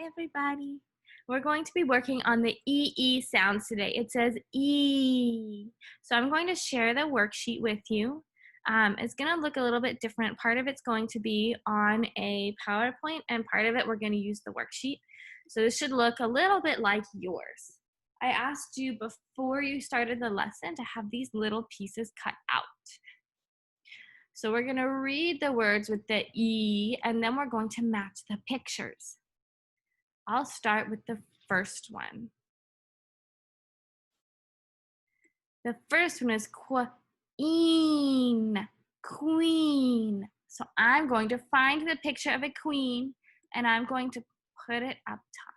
Hi, everybody. We're going to be working on the EE sounds today. It says E. So I'm going to share the worksheet with you. It's going to look a little bit different. Part of it's going to be on a PowerPoint, and part of it we're going to use the worksheet. So this should look a little bit like yours. I asked you before you started the lesson to have these little pieces cut out. So we're going to read the words with the E, and then we're going to match the pictures. I'll start with the first one. The first one is queen, queen. So I'm going to find the picture of a queen and I'm going to put it up top.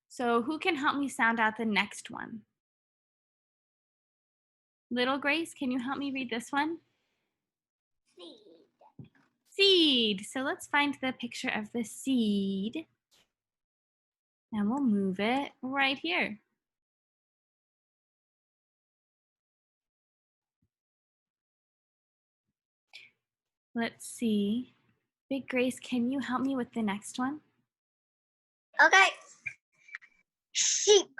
So who can help me sound out the next one? Little Grace, can you help me read this one? Seed. Seed. So let's find the picture of the seed. And we'll move it right here. Let's see. Big Grace, can you help me with the next one? Okay. Sheep.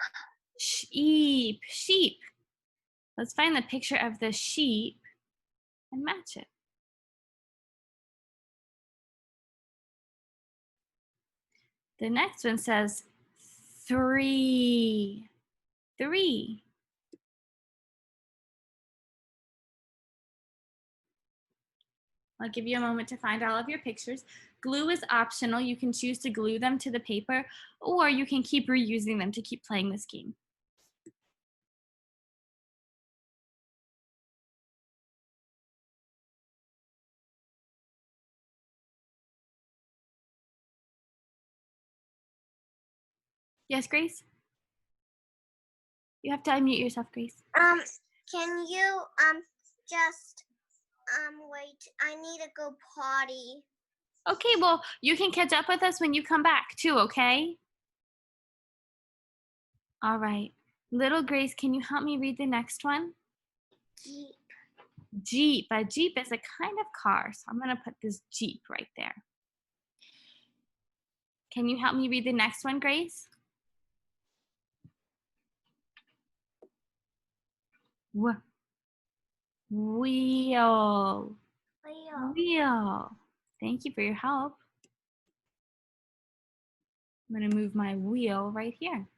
Sheep, sheep. Let's find the picture of the sheep and match it. The next one says 3, 3. I'll give you a moment to find all of your pictures. Glue is optional. You can choose to glue them to the paper, or you can keep reusing them to keep playing this game. Yes, Grace? You have to unmute yourself, Grace. Can you just wait? I need to go potty. Okay, well, you can catch up with us when you come back too, okay? All right. Little Grace, can you help me read the next one? Jeep. Jeep. A Jeep is a kind of car, so I'm going to put this Jeep right there. Can you help me read the next one, Grace? Wheel. Wheel. Thank you for your help. I'm going to move my wheel right here.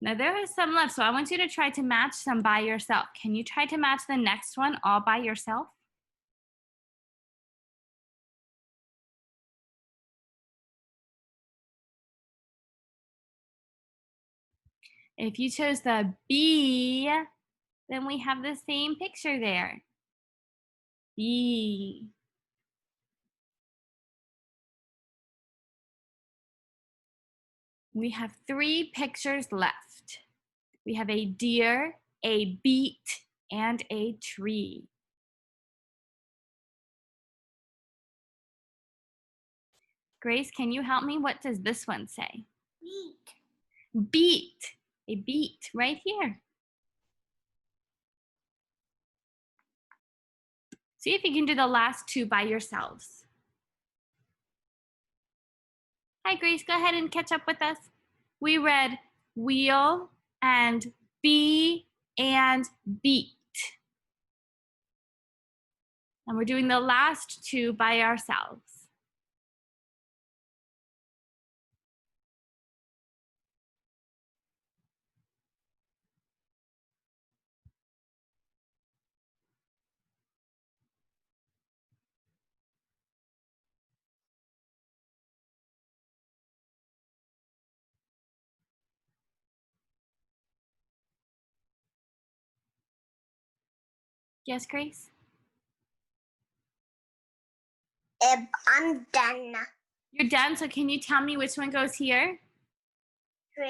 Now there is some left, so I want you to try to match some by yourself. Can you try to match the next one all by yourself? If you chose the B, then we have the same picture there. B. We have 3 pictures left. We have a deer, a beet, and a tree. Grace, can you help me? What does this one say? Beet. Beet. A beet right here. See if you can do the last 2 by yourselves. Hi, Grace, go ahead and catch up with us. We read wheel and bee and beet. And we're doing the last 2 by ourselves. Yes, Grace? I'm done. You're done, so can you tell me which one goes here? 3.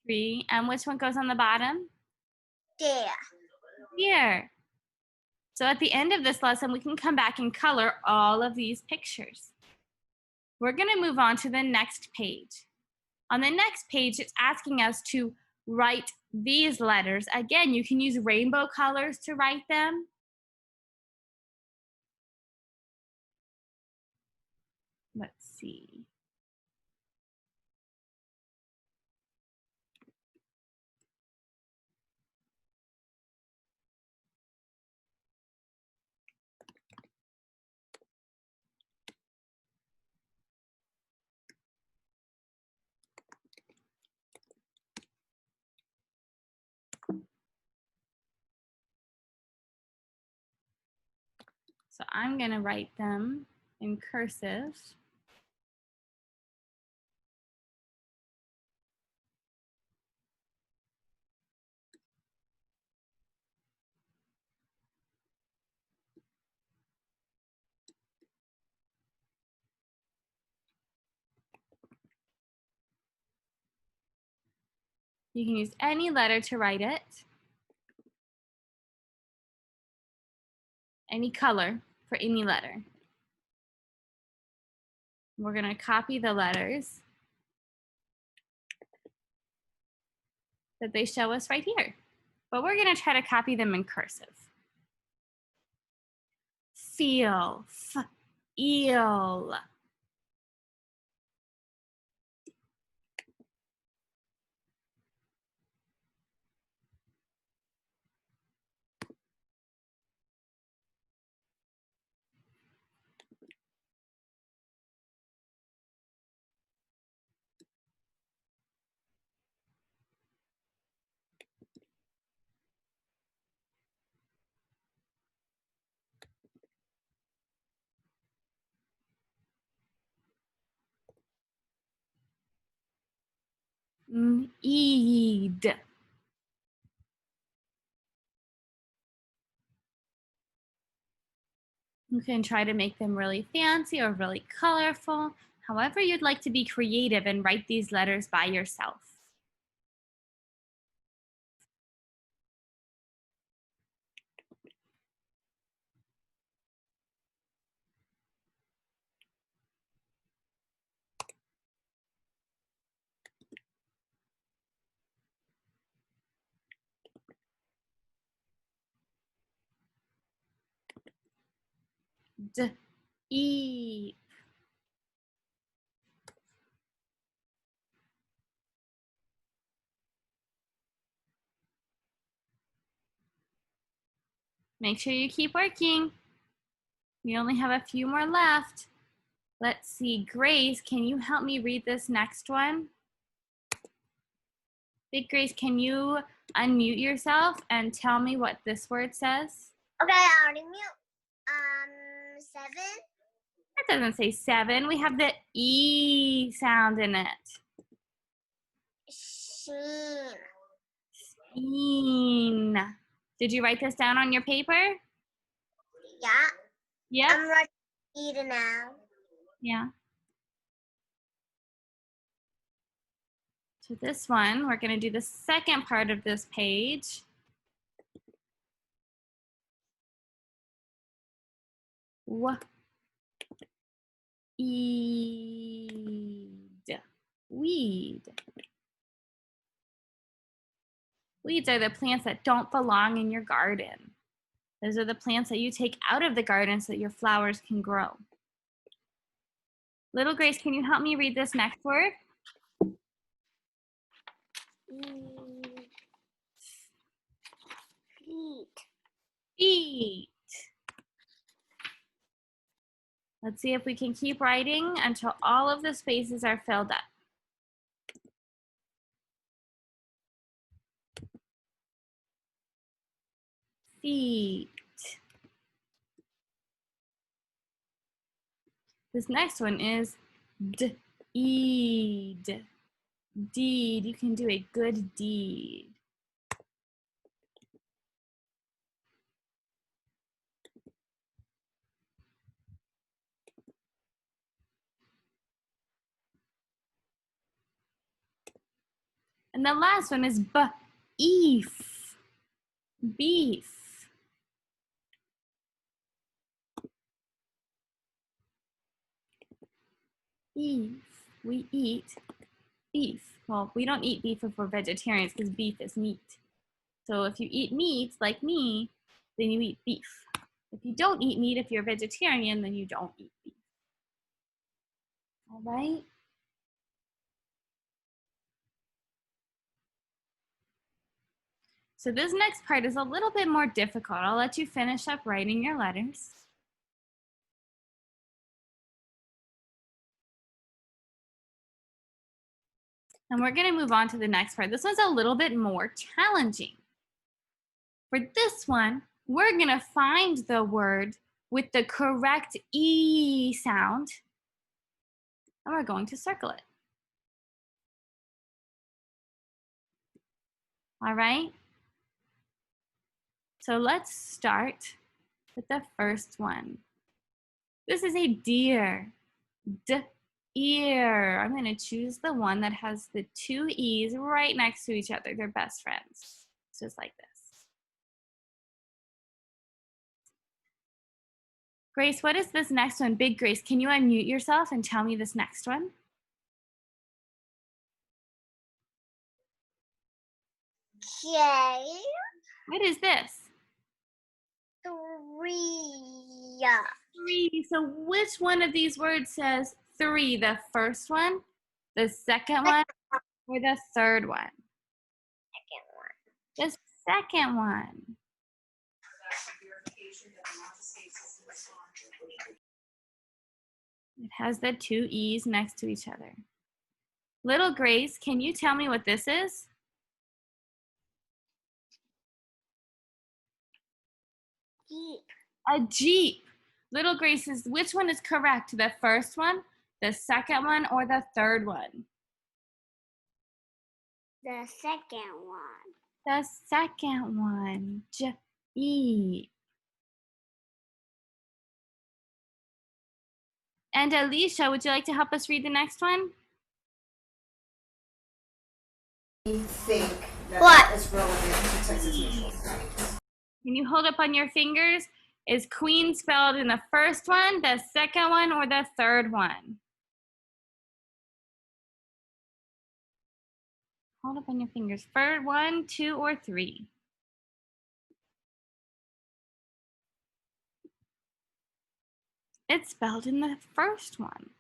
3. And which one goes on the bottom? There. Here. So at the end of this lesson, we can come back and color all of these pictures. We're going to move on to the next page. On the next page, it's asking us to write these letters. Again, you can use rainbow colors to write them, Let's see. So I'm going to write them in cursive. You can use any letter to write it, any color for any letter. We're going to copy the letters that they show us right here, but we're going to try to copy them in cursive. Feel, eel. Eed. You can try to make them really fancy or really colorful, however you'd like to be creative and write these letters by yourself. D, E. Make sure you keep working. We only have a few more left. Let's see, Grace, can you help me read this next one? Big Grace, can you unmute yourself and tell me what this word says? Okay, I already mute. 7. That doesn't say 7. We have the E sound in it. Sheen. Seen. Did you write this down on your paper? Yeah. Yep. I'm ready to eat it now. Yeah. So this one, we're going to do the second part of this page. Weed. Weed. Weeds are the plants that don't belong in your garden. Those are the plants that you take out of the garden so that your flowers can grow. Little Grace, can you help me read this next word? Feet. Feet. Let's see if we can keep writing until all of the spaces are filled up. Feet. This next one is deed. Deed. You can do a good deed. And the last one is beef. Beef. Beef. We eat beef. Well, we don't eat beef if we're vegetarians because beef is meat. So if you eat meat like me, then you eat beef. If you don't eat meat, if you're a vegetarian, then you don't eat beef. All right. So this next part is a little bit more difficult. I'll let you finish up writing your letters. And we're going to move on to the next part. This one's a little bit more challenging. For this one, we're going to find the word with the correct E sound, and we're going to circle it. All right? So let's start with the first one. This is a deer. D-ear. I'm going to choose the one that has the two E's right next to each other. They're best friends. Just like this. Grace, what is this next one? Big Grace, can you unmute yourself and tell me this next one? Okay. What is this? 3. 3. So which one of these words says 3? The first one, the second one, or the third one? Second one. The second one. It has the two E's next to each other. Little Grace, can you tell me what this is? Jeep. A Jeep. Little Grace, which one is correct? The first one, the second one, or the third one? The second one. The second one. Jeep. And Alicia, would you like to help us read the next one? Think that What? is relevant to Texas mutual studies. Can you hold up on your fingers? Is queen spelled in the first one, the second one, or the third one? Hold up on your fingers. Third one, 2, or 3? It's spelled in the first one.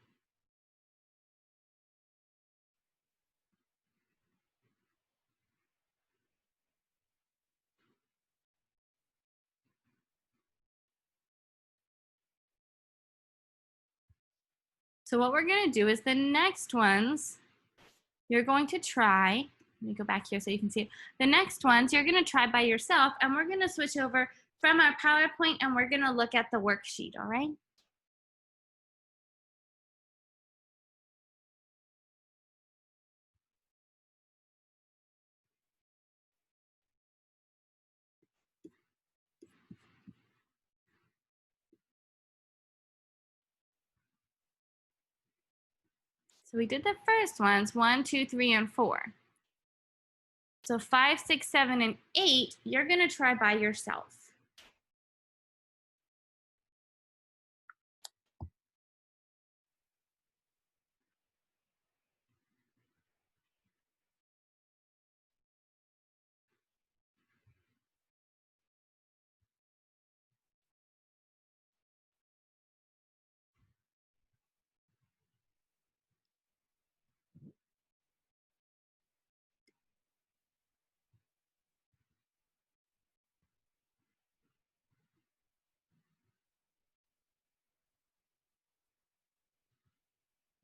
So what we're going to do is the next ones, you're going to try. Let me go back here so you can see it. The next ones you're going to try by yourself, and we're going to switch over from our PowerPoint, and we're going to look at the worksheet, all right? So we did the first ones, 1, 2, 3, and 4. So 5, 6, 7, and 8, you're going to try by yourself.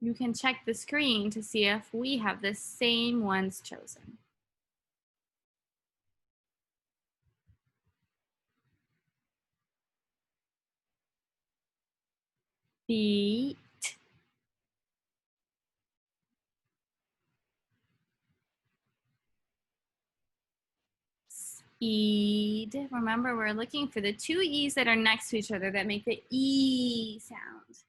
You can check the screen to see if we have the same ones chosen. Beat. Speed. Remember, we're looking for the two E's that are next to each other that make the E sound.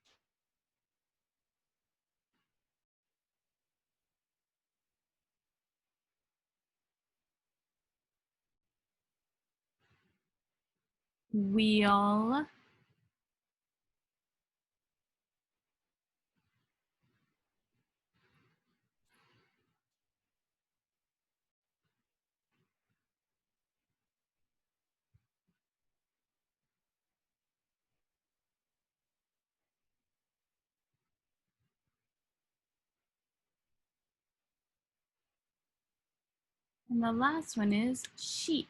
Wheel. And the last one is sheep.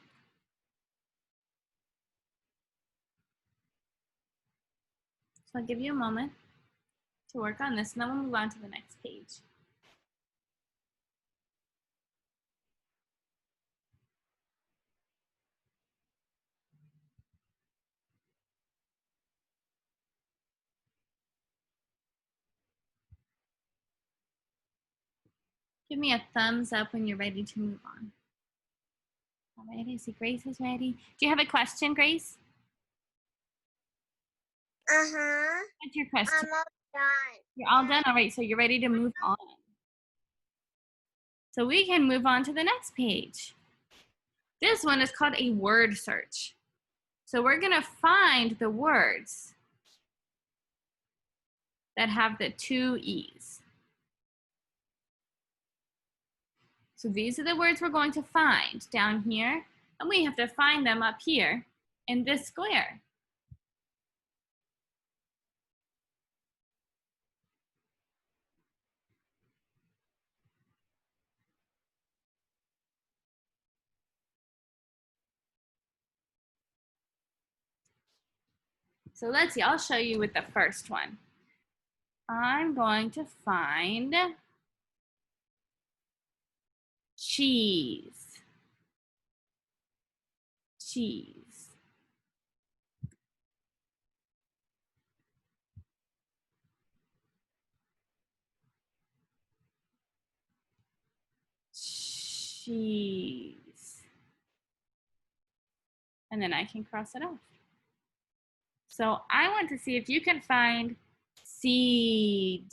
So I'll give you a moment to work on this, and then we'll move on to the next page. Give me a thumbs up when you're ready to move on. All right, I see Grace is ready. Do you have a question, Grace? Uh-huh. What's your question? I'm all done. You're all done? All right, so you're ready to move on. So we can move on to the next page. This one is called a word search. So we're gonna find the words that have the two E's. So these are the words we're going to find down here, and we have to find them up here in this square. So let's see, I'll show you with the first one. I'm going to find cheese. Cheese. Cheese. And then I can cross it off. So I want to see if you can find seed.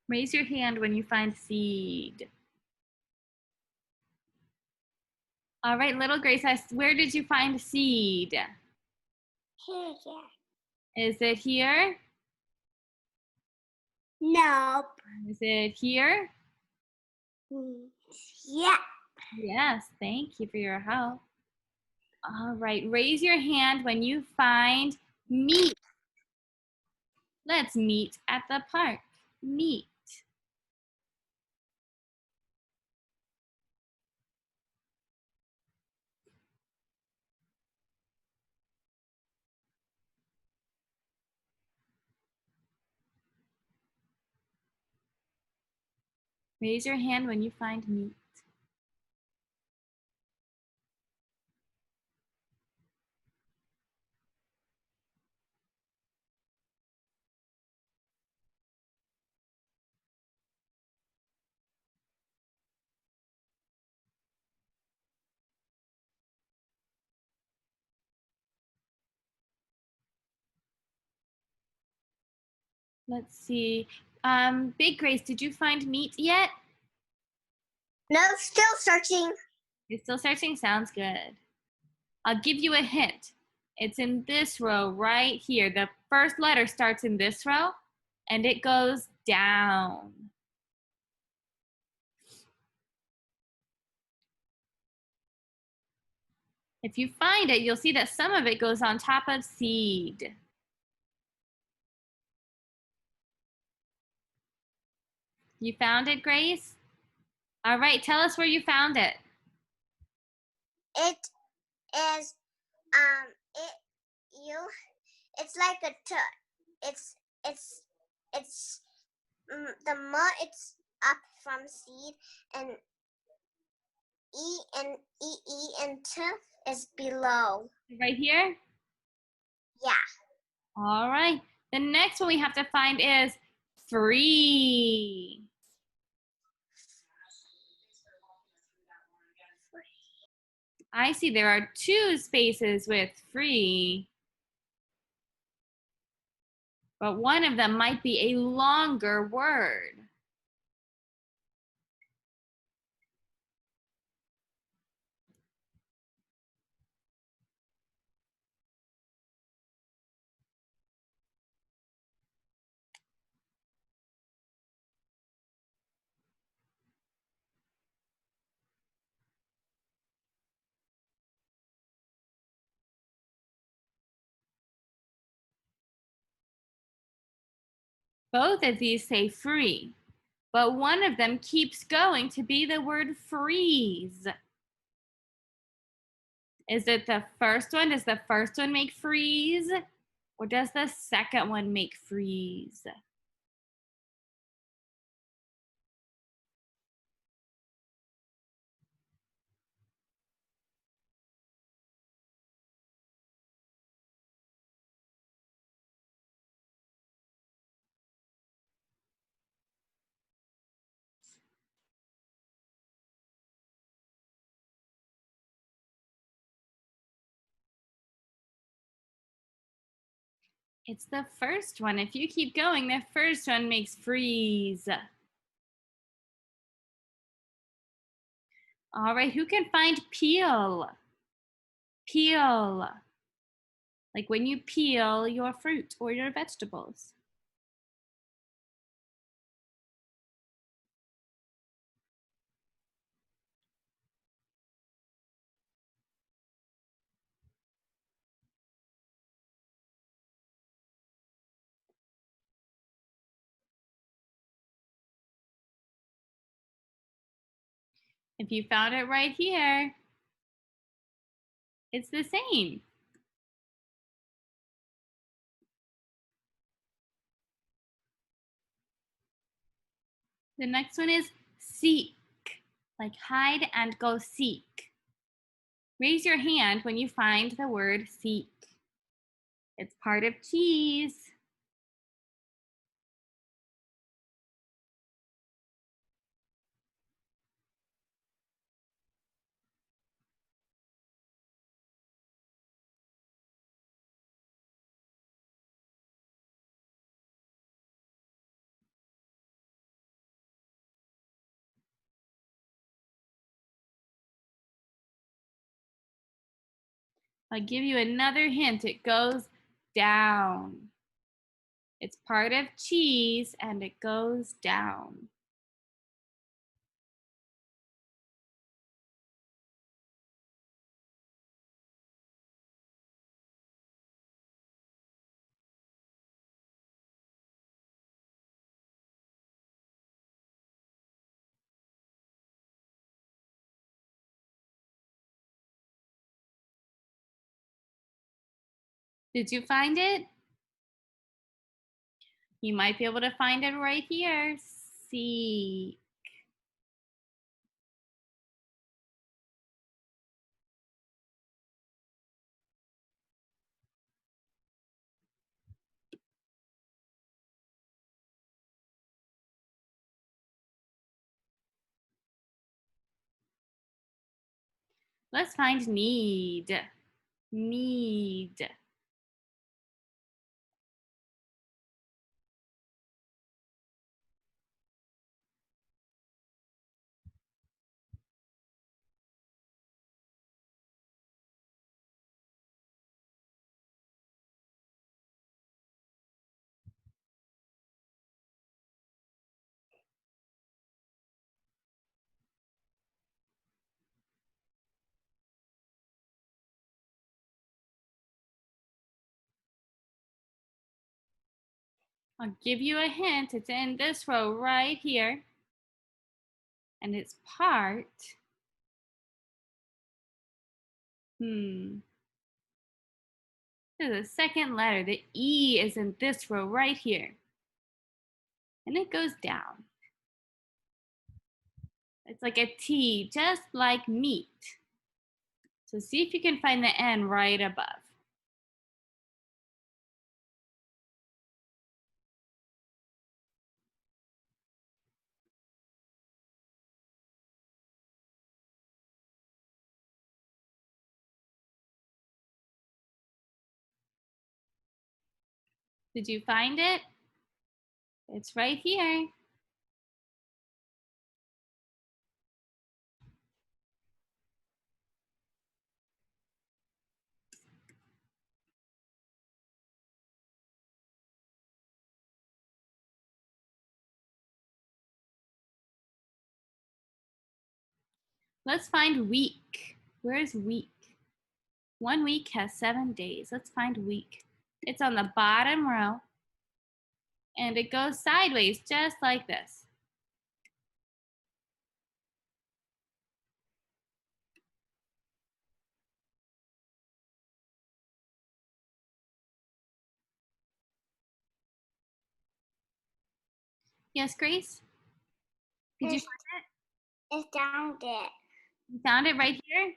Raise your hand when you find seed. All right, little Grace, where did you find seed? Here. Is it here? Nope. Is it here? Yeah. Yes, thank you for your help. All right, raise your hand when you find meat. Let's meet at the park. Meet. Raise your hand when you find meat. Let's see. Big Grace, did you find meat yet? No, still searching. You're still searching? Sounds good. I'll give you a hint. It's in this row right here. The first letter starts in this row and it goes down. If you find it, you'll see that some of it goes on top of seed. You found it, Grace? All right, tell us where you found it. It is it's like a it's the mud, it's up from seed, and and T is below. Right here? Yeah. All right. The next one we have to find is free. I see there are two spaces with free, but one of them might be a longer word. Both of these say free, but one of them keeps going to be the word freeze. Is it the first one? Does the first one make freeze? Or does the second one make freeze? It's the first one. If you keep going, the first one makes freeze. All right, who can find peel? Peel. Like when you peel your fruit or your vegetables. If you found it right here, it's the same. The next one is seek, like hide and go seek. Raise your hand when you find the word seek. It's part of cheese. I'll give you another hint. It goes down. It's part of cheese and it goes down. Did you find it? You might be able to find it right here. Seek. Let's find need. Need. I'll give you a hint. It's in this row right here. And it's part. There's a second letter. The E is in this row right here. And it goes down. It's like a T, just like meat. So see if you can find the N right above. Did you find it? It's right here. Let's find week. Where's week? 1 week has 7 days. Let's find week. It's on the bottom row. And it goes sideways, just like this. Yes, Grace? Did you find It's down there. it? You found it right here?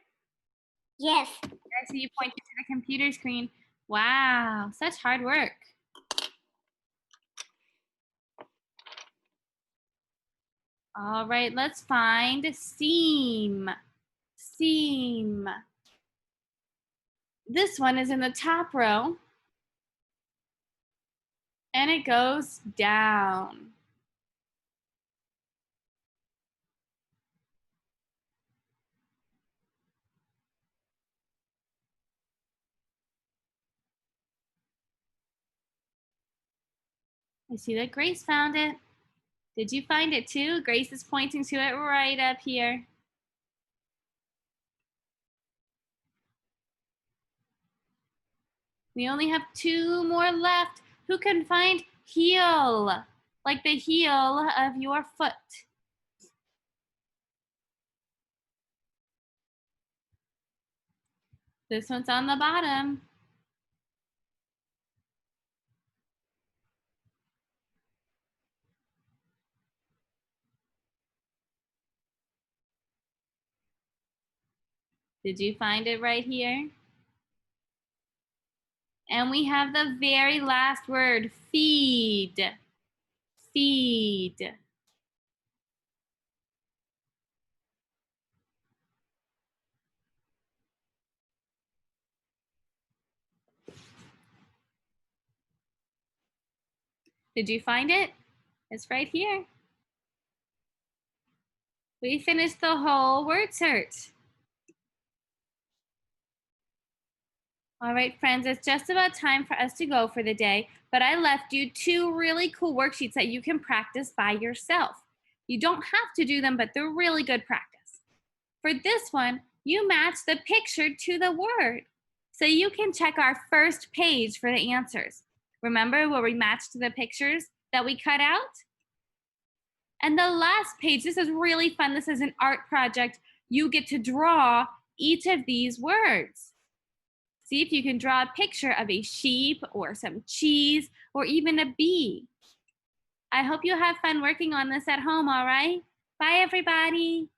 Yes. I see you pointing to the computer screen. Wow, such hard work. All right, let's find seam. Seam. This one is in the top row. And it goes down. I see that Grace found it. Did you find it too? Grace is pointing to it right up here. We only have 2 more left. Who can find heel? Like the heel of your foot. This one's on the bottom. Did you find it right here? And we have the very last word, feed. Feed. Did you find it? It's right here. We finished the whole word search. All right, friends, it's just about time for us to go for the day, but I left you 2 really cool worksheets that you can practice by yourself. You don't have to do them, but they're really good practice. For this one, you match the picture to the word. So you can check our first page for the answers. Remember where we matched the pictures that we cut out? And the last page, this is really fun. This is an art project. You get to draw each of these words. See if you can draw a picture of a sheep or some cheese or even a bee. I hope you have fun working on this at home, all right? Bye, everybody.